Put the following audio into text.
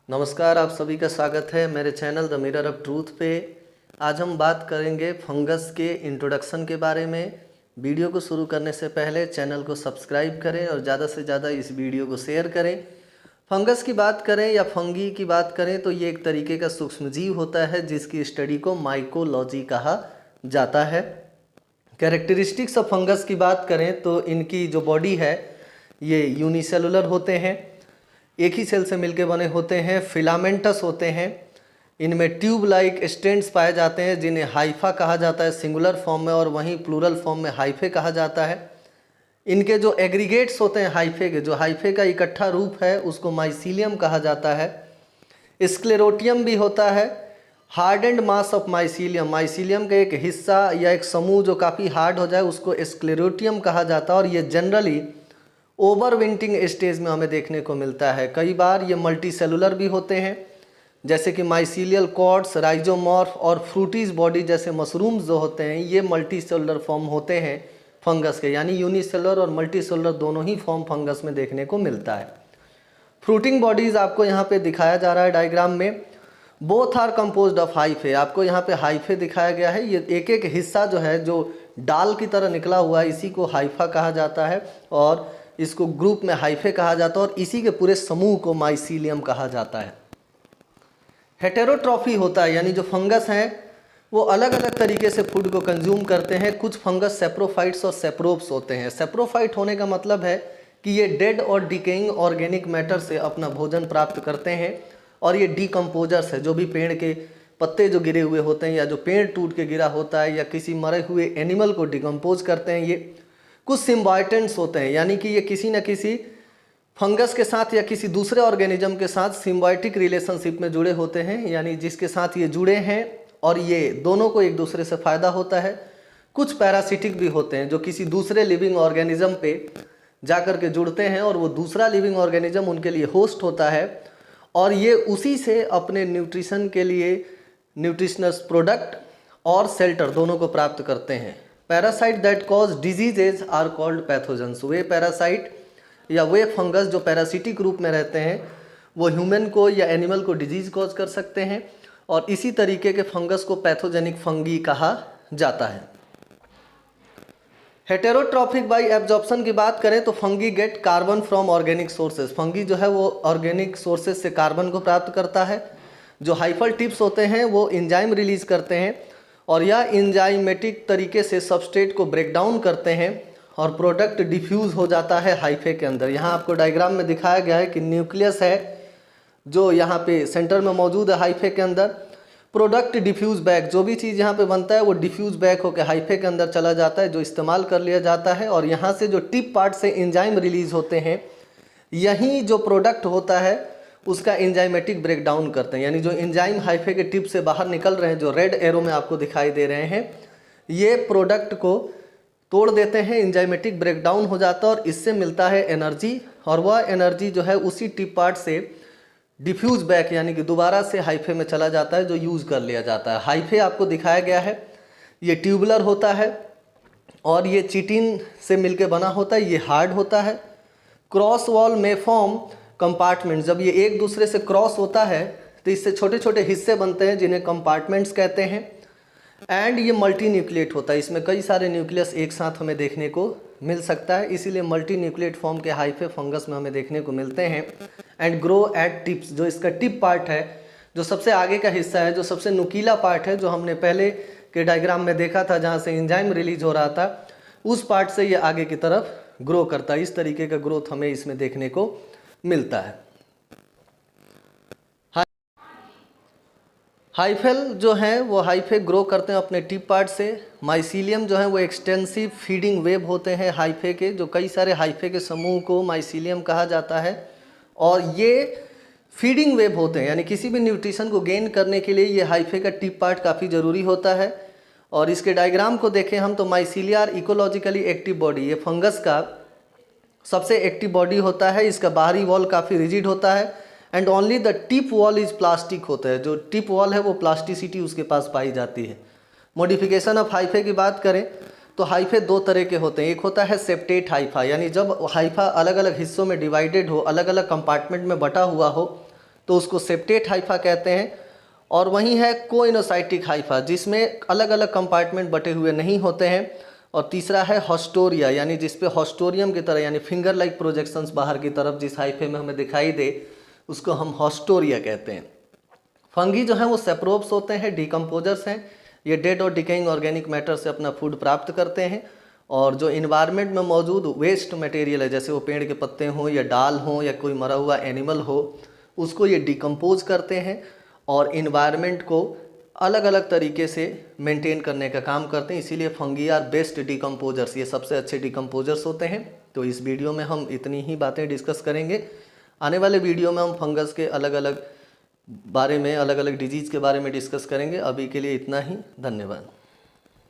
नमस्कार, आप सभी का स्वागत है मेरे channel the mirror of truth पे। आज हम बात करेंगे फंगस के इंट्रोडक्शन के बारे में। वीडियो को शुरू करने से पहले चैनल को सब्सक्राइब करें और ज़्यादा से ज़्यादा इस वीडियो को शेयर करें। फंगस की बात करें या फंगी की बात करें तो ये एक तरीके का सूक्ष्मजीव होता है जिसकी स्टडी को माइकोलॉजी कहा जाता है। कैरेक्टरिस्टिक्स ऑफ फंगस की बात करें तो इनकी जो बॉडी है ये यूनिसेलुलर होते हैं, एक ही सेल से मिलके बने होते हैं, फिलामेंटस होते हैं। इनमें ट्यूब लाइक स्टेंट्स पाए जाते हैं जिन्हें हाइफा कहा जाता है सिंगुलर फॉर्म में, और वहीं प्लूरल फॉर्म में हाइफे कहा जाता है। इनके जो एग्रीगेट्स होते हैं हाइफे के, जो हाइफे का इकट्ठा रूप है उसको माइसीलियम कहा जाता है। स्क्लेरोटियम भी होता है, hard and mass of mycelium. Mycelium का एक हिस्सा या एक समूह जो काफ़ी हार्ड हो जाए उसको स्क्लेरोटियम कहा जाता है, और ये जनरली ओवरविंटिंग स्टेज में हमें देखने को मिलता है। कई बार ये मल्टी सेलुलर भी होते हैं जैसे कि माइसीलियल कॉर्ड्स, राइजोमॉर्फ और फ्रूटीज बॉडी जैसे मशरूम्स जो होते हैं ये मल्टी सेलुलर फॉर्म होते हैं फंगस के, यानी यूनिसेलुलर और मल्टी सेलुलर दोनों ही फॉर्म फंगस में देखने को मिलता है। फ्रूटिंग बॉडीज आपको यहाँ पे दिखाया जा रहा है डायग्राम में। Both are composed of hyphae, आपको यहाँ पे हाइफे दिखाया गया है। ये एक एक हिस्सा जो है जो डाल की तरह निकला हुआ है इसी को हाइफा कहा जाता है, और इसको ग्रुप में हाइफे कहा जाता है, और इसी के पूरे समूह को माइसीलियम कहा जाता है। हेटेरोट्रॉफी होता है, यानी जो फंगस हैं वो अलग अलग तरीके से फूड को कंज्यूम करते हैं। कुछ फंगस सेप्रोफाइट्स और सेप्रोप्स होते हैं। सेप्रोफाइट होने का मतलब है कि ये डेड और डिकेइंग ऑर्गेनिक मैटर से अपना भोजन प्राप्त करते हैं, और ये डिकम्पोजर्स है, जो भी पेड़ के पत्ते जो गिरे हुए होते हैं या जो पेड़ टूट के गिरा होता है या किसी मरे हुए एनिमल को डिकम्पोज करते हैं। ये कुछ सिम्बायोटेंट्स होते हैं, यानी कि ये किसी न किसी फंगस के साथ या किसी दूसरे ऑर्गेनिज्म के साथ सिम्बायोटिक रिलेशनशिप में जुड़े होते हैं, यानी जिसके साथ ये जुड़े हैं और ये दोनों को एक दूसरे से फ़ायदा होता है। कुछ पैरासिटिक भी होते हैं जो किसी दूसरे लिविंग ऑर्गेनिज्म पे जाकर के जुड़ते हैं और वो दूसरा लिविंग ऑर्गेनिज्म उनके लिए होस्ट होता है, और ये उसी से अपने न्यूट्रिशन के लिए न्यूट्रिशनस प्रोडक्ट और शेल्टर दोनों को प्राप्त करते हैं। Parasite that cause diseases are called pathogens. वे पैरासाइट या वे फंगस जो पैरासिटिक रूप में रहते हैं वो ह्यूमन को या एनिमल को डिजीज कॉज कर सकते हैं, और इसी तरीके के फंगस को पैथोजेनिक फंगी कहा जाता है। हेटेरोट्रॉफिक बाई एब्जॉर्प्शन की बात करें तो fungi get carbon from organic sources. Fungi जो है वो ऑर्गेनिक सोर्सेज से कार्बन को प्राप्त करता है। जो हाइफल टिप्स होते हैं वो एंजाइम रिलीज करते हैं, और यह एंजाइमेटिक तरीके से सबस्ट्रेट को ब्रेक डाउन करते हैं और प्रोडक्ट डिफ्यूज़ हो जाता है हाइफे के अंदर। यहाँ आपको डायग्राम में दिखाया गया है कि न्यूक्लियस है जो यहाँ पे सेंटर में मौजूद है हाइफे के अंदर। प्रोडक्ट डिफ्यूज़ बैक, जो भी चीज़ यहाँ पे बनता है वो डिफ्यूज़ बैक होकर हाइफे के अंदर चला जाता है जो इस्तेमाल कर लिया जाता है, और यहाँ से जो टिप पार्ट से एंजाइम रिलीज़ होते हैं यही जो प्रोडक्ट होता है उसका एंजाइमेटिक ब्रेक डाउन करते हैं। यानी जो एंजाइम हाइफे के टिप से बाहर निकल रहे हैं जो रेड एरो में आपको दिखाई दे रहे हैं, ये प्रोडक्ट को तोड़ देते हैं, एंजाइमेटिक ब्रेक डाउन हो जाता है और इससे मिलता है एनर्जी, और वह एनर्जी जो है उसी टिप पार्ट से डिफ्यूज बैक यानी कि दोबारा से हाइफे में चला जाता है जो यूज़ कर लिया जाता है। हाइफे आपको दिखाया गया है, ये ट्यूबुलर होता है और ये चिटिन से मिलके बना होता है, ये हार्ड होता है। क्रॉस वॉल में फॉर्म कंपार्टमेंट, जब ये एक दूसरे से क्रॉस होता है तो इससे छोटे छोटे हिस्से बनते हैं जिन्हें कंपार्टमेंट्स कहते हैं। एंड ये मल्टी न्यूक्लिएट होता है, इसमें कई सारे न्यूक्लियस एक साथ हमें देखने को मिल सकता है, इसीलिए मल्टी न्यूक्लिएट फॉर्म के हाइफे फंगस में हमें देखने को मिलते हैं। एंड ग्रो एट टिप्स, जो इसका टिप पार्ट है, जो सबसे आगे का हिस्सा है, जो सबसे नुकीला पार्ट है, जो हमने पहले के डायग्राम में देखा था जहाँ से एंजाइम रिलीज हो रहा था, उस पार्ट से ये आगे की तरफ ग्रो करता है। इस तरीके का ग्रोथ हमें इसमें देखने को मिलता है। हाइफेल जो है वो हाइफे ग्रो करते हैं अपने टिप पार्ट से। माइसीलियम जो है वो एक्सटेंसिव फीडिंग वेब होते हैं हाइफे के, जो कई सारे हाइफे के समूह को माइसीलियम कहा जाता है, और ये फीडिंग वेब होते हैं, यानी किसी भी न्यूट्रिशन को गेन करने के लिए ये हाइफे का टिप पार्ट काफ़ी ज़रूरी होता है। और इसके डायग्राम को देखें हम तो mycelia are ecologically active body, ये फंगस का सबसे एक्टिव बॉडी होता है। इसका बाहरी वॉल काफ़ी रिजिड होता है and only the tip wall is plastic होता है, जो टिप वॉल है वो प्लास्टिसिटी उसके पास पाई जाती है। मॉडिफिकेशन ऑफ हाइफे की बात करें तो हाइफे दो तरह के होते हैं। एक होता है सेप्टेट हाइफा, यानी जब हाइफा अलग अलग हिस्सों में डिवाइडेड हो, अलग अलग कंपार्टमेंट में बटा हुआ हो, तो उसको सेप्टेट हाइफा कहते हैं। और वहीं है कोइनोसाइटिक हाइफा, जिसमें अलग अलग कंपार्टमेंट बटे हुए नहीं होते हैं। और तीसरा है हॉस्टोरिया, यानी जिसपे हॉस्टोरियम की तरह यानी फिंगर लाइक प्रोजेक्शंस बाहर की तरफ जिस हाइफे में हमें दिखाई दे उसको हम हॉस्टोरिया कहते हैं। फंगी जो हैं वो सेप्रोब्स होते हैं, डिकम्पोजर्स हैं। ये डेड और डिकेइंग ऑर्गेनिक मैटर से अपना फूड प्राप्त करते हैं। और जो इन्वायरमेंट में मौजूद वेस्ट मटेरियल है, जैसे वो पेड़ के पत्ते हों या डाल हों या कोई मरा हुआ एनिमल हो, उसको ये डिकम्पोज करते हैं और इन्वायरमेंट को अलग अलग तरीके से मेंटेन करने का काम करते हैं। इसीलिए फंगी आर बेस्ट डिकम्पोजर्स, ये सबसे अच्छे डिकम्पोजर्स होते हैं। तो इस वीडियो में हम इतनी ही बातें डिस्कस करेंगे। आने वाले वीडियो में हम फंगस के अलग अलग बारे में, अलग अलग डिजीज़ के बारे में डिस्कस करेंगे। अभी के लिए इतना ही, धन्यवाद।